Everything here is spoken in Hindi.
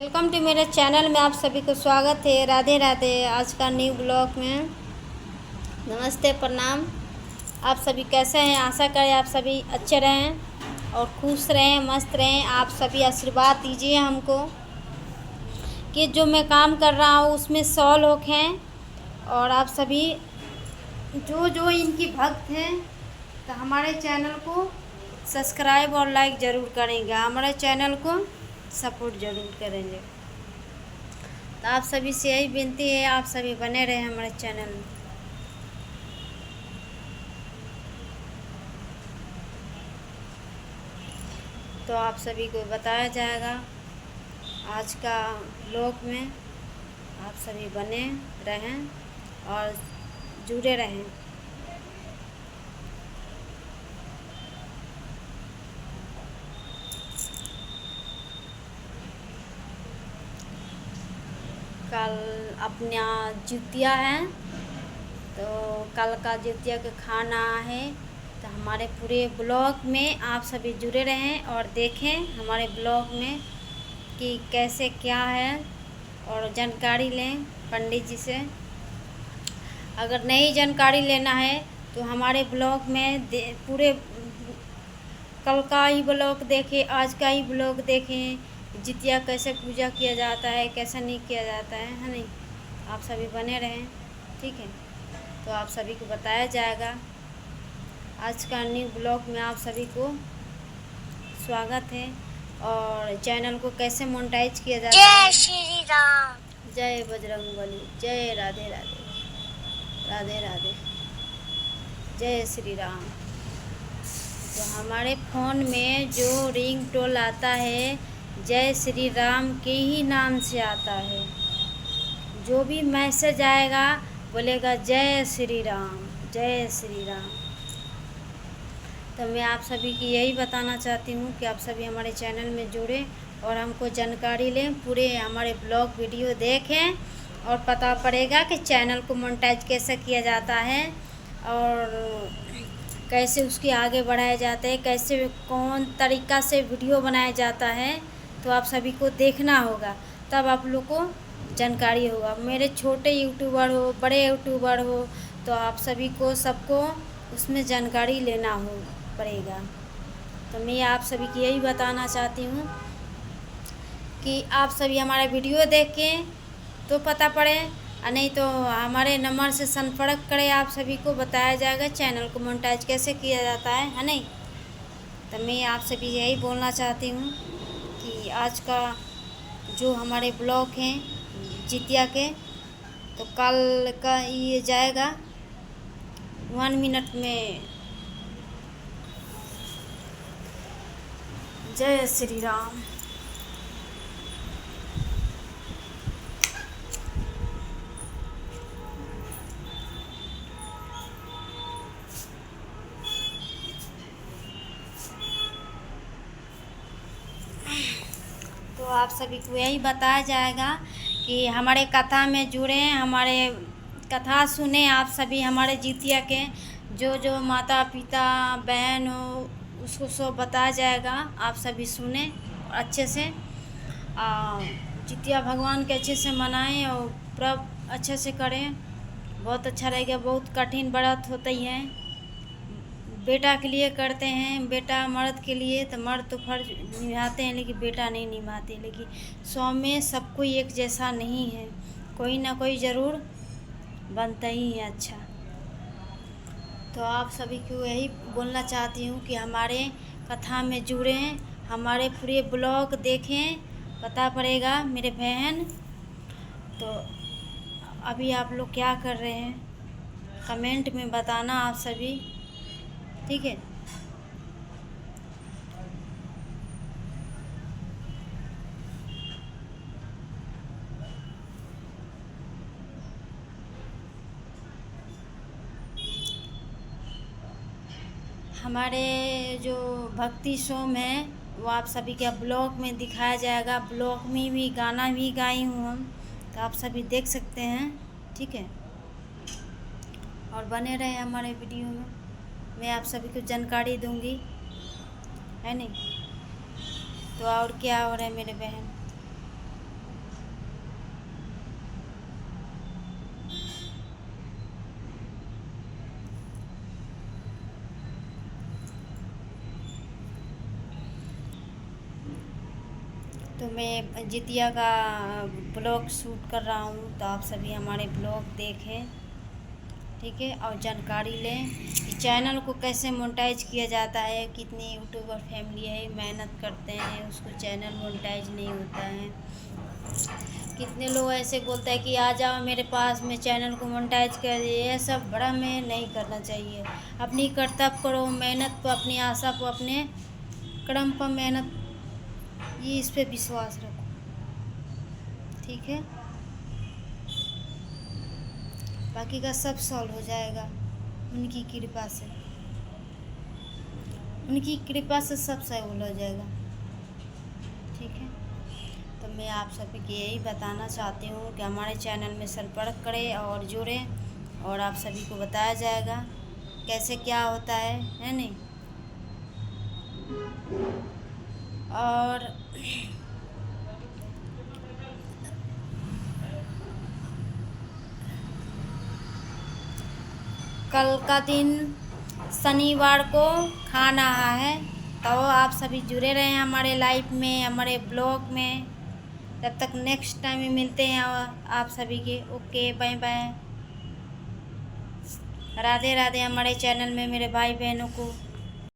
वेलकम टू मेरे चैनल में आप सभी को स्वागत है। राधे राधे। आज का न्यू ब्लॉग में नमस्ते, प्रणाम। आप सभी कैसे हैं? आशा करें आप सभी अच्छे रहें और खुश रहें, मस्त रहें। आप सभी आशीर्वाद दीजिए हमको कि जो मैं काम कर रहा हूँ उसमें सौलोक हैं। और आप सभी जो जो इनकी भक्त हैं तो हमारे चैनल को सब्सक्राइब और लाइक ज़रूर करेंगे, हमारे चैनल को सपोर्ट ज़रूर करेंगे। तो आप सभी से यही विनती है, आप सभी बने रहें हमारे चैनल में। तो आप सभी को बताया जाएगा आज का ब्लॉग में। आप सभी बने रहें और जुड़े रहें। कल अपना जितिया है, तो कल का जितिया का खाना है। तो हमारे पूरे ब्लॉग में आप सभी जुड़े रहें और देखें हमारे ब्लॉग में कि कैसे क्या है और जानकारी लें पंडित जी से। अगर नई जानकारी लेना है तो हमारे ब्लॉग में पूरे कल का ही ब्लॉग देखें, आज का ही ब्लॉग देखें। जितिया कैसे पूजा किया जाता है, कैसे नहीं किया जाता है नहीं। आप सभी बने रहें, ठीक है। तो आप सभी को बताया जाएगा आज का न्यू ब्लॉग में। आप सभी को स्वागत है। और चैनल को कैसे मोनेटाइज किया जाता है। जय श्री राम। जय बजरंगबली। जय राधे राधे। राधे राधे। जय श्री राम। तो हमारे फ़ोन में जो रिंग टोन आता है जय श्री राम के ही नाम से आता है। जो भी मैसेज आएगा बोलेगा जय श्री राम, जय श्री राम। तो मैं आप सभी की यही बताना चाहती हूँ कि आप सभी हमारे चैनल में जुड़ें और हमको जानकारी लें, पूरे हमारे ब्लॉग वीडियो देखें और पता पड़ेगा कि चैनल को मोनेटाइज कैसे किया जाता है और कैसे उसके आगे बढ़ाया जाता है, कैसे कौन तरीक़ा से वीडियो बनाया जाता है। तो आप सभी को देखना होगा, तब आप लोग को जानकारी होगा। मेरे छोटे यूट्यूबर हो, बड़े यूट्यूबर हो, तो आप सभी को सबको उसमें जानकारी लेना हो पड़ेगा। तो मैं आप सभी की यही बताना चाहती हूँ कि आप सभी हमारा वीडियो देखें तो पता पड़े, और नहीं तो हमारे नंबर से संपर्क करें। आप सभी को बताया जाएगा चैनल को मोनेटाइज कैसे किया जाता है नहीं। तो मैं आप सभी यही बोलना चाहती हूँ कि आज का जो हमारे ब्लॉग हैं जितिया के, तो कल का ये जाएगा 1 मिनट में। जय श्री राम। तो आप सभी को यही बताया जाएगा कि हमारे कथा में जुड़ें, हमारे कथा सुने। आप सभी हमारे जितिया के जो जो माता पिता बहन हो उसको सब बताया जाएगा। आप सभी सुने और अच्छे से जितिया भगवान के अच्छे से मनाएं और पर्व अच्छे से करें। बहुत अच्छा रहेगा। बहुत कठिन व्रत होते ही हैं, बेटा के लिए करते हैं, बेटा मर्द के लिए तो मर्द तो फर्ज निभाते हैं लेकिन बेटा नहीं निभाते। लेकिन 100 में सब कोई एक जैसा नहीं है, कोई ना कोई ज़रूर बनता ही है अच्छा। तो आप सभी को यही बोलना चाहती हूँ कि हमारे कथा में जुड़ें, हमारे पूरे ब्लॉग देखें, पता पड़ेगा मेरे बहन। तो अभी आप लोग क्या कर रहे हैं कमेंट में बताना आप सभी, ठीक है। हमारे जो भक्ति सॉन्ग है वो आप सभी के ब्लॉग में दिखाया जाएगा। ब्लॉग में भी गाना भी गाई हूँ हम, तो आप सभी देख सकते हैं, ठीक है। और बने रहे हमारे वीडियो में, मैं आप सभी को जानकारी दूंगी, है नहीं। तो और क्या हो रहा है मेरे बहन। तो मैं जितिया का ब्लॉग शूट कर रहा हूँ, तो आप सभी हमारे ब्लॉग देखें, ठीक है, और जानकारी लें कि चैनल को कैसे मोनेटाइज किया जाता है। कितनी यूट्यूबर फैमिली है मेहनत करते हैं, उसको चैनल मोनेटाइज नहीं होता है। कितने लोग ऐसे बोलते हैं कि आ जाओ मेरे पास, मैं चैनल को मोनेटाइज कर दिए। ये सब बड़ा में नहीं करना चाहिए। अपनी कर्तव्य करो, मेहनत पर, अपनी आशा पर, अपने कर्म पर मेहनत, ये इस पे विश्वास रखो, ठीक है। बाकी का सब सॉल्व हो जाएगा उनकी कृपा से, उनकी कृपा से सब सॉल्व हो जाएगा, ठीक है। तो मैं आप सभी को यही बताना चाहती हूँ कि हमारे चैनल में संपर्क करें और जुड़ें, और आप सभी को बताया जाएगा कैसे क्या होता है नहीं। और कल का दिन शनिवार को खाना है, तो आप सभी जुड़े रहें हमारे लाइव में, हमारे ब्लॉग में। तब तक नेक्स्ट टाइम में मिलते हैं आप सभी के। Okay, bye bye, Radhe Radhe. हमारे चैनल में मेरे भाई बहनों को